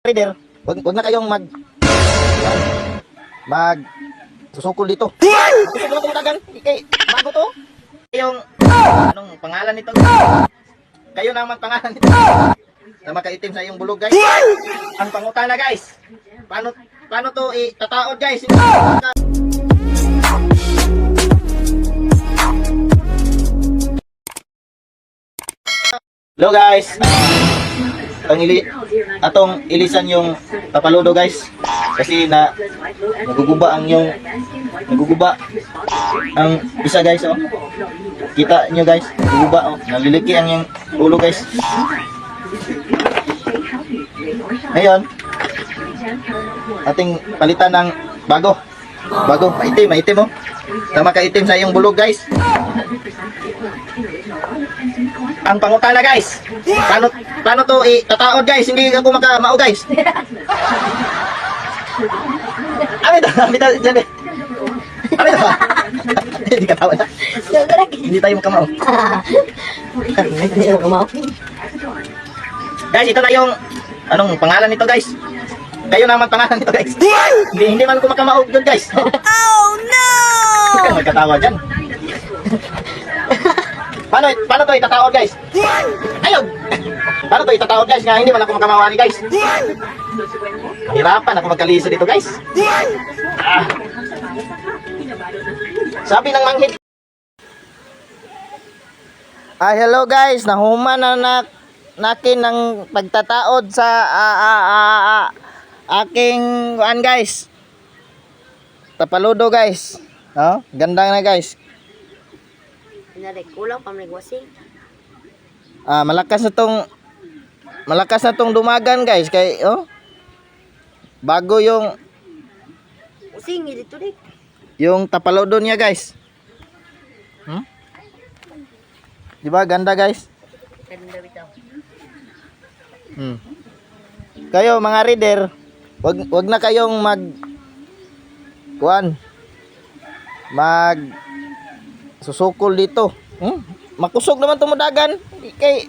Reader, wag na kayong mag susukol dito. Susukol mo dagan. Kay bago to. Yung anong pangalan nito? Kayo na ang pangalan nito. Na makaitim sa iyong bulog, guys. Ang pangutana, guys. Paano to itataod, guys? Hello, guys. Atong ilisan yung papaludo, guys. Kasi naguguba ang isa, guys, oh. Kita nyo, guys, naguguba, oh. Naliliki ang yung ulo, guys. Ngayon, ating palitan ng bago, maitim, oh. Tama kaitim sa iyong bulog, guys. Ang pangutana, guys. Paano to itataod, guys? Hindi ako makamao, guys. Amit dyan eh. Hindi ka tawa na. Hindi tayo makamao. Guys, ito na yung anong pangalan nito, guys. Kayo naman pangalan nito, guys. Hindi man ko makamao doon, guys. Oh no! Huwag kang magkatawa dyan. Paano to itataod, guys? Ayun! Paano to itataod, guys? Nga hindi man ako makamawari, guys. Hirapan ako magkaliso dito, guys. Sabi ng manghid. Hello, guys. Nahuman na nakin ng pagtataod sa aking guys. Tapaludo, guys. Oh, ganda na, guys. Kulang pa may wasing. Malakas na tong dumagan, guys, kay bago yung Using dito dik. yung tapaludo niya, guys. Di ba ganda, guys? Ganda bitaw. Kayo mga reader, wag na kayong susukol dito. Makusog naman tumudagan. Kay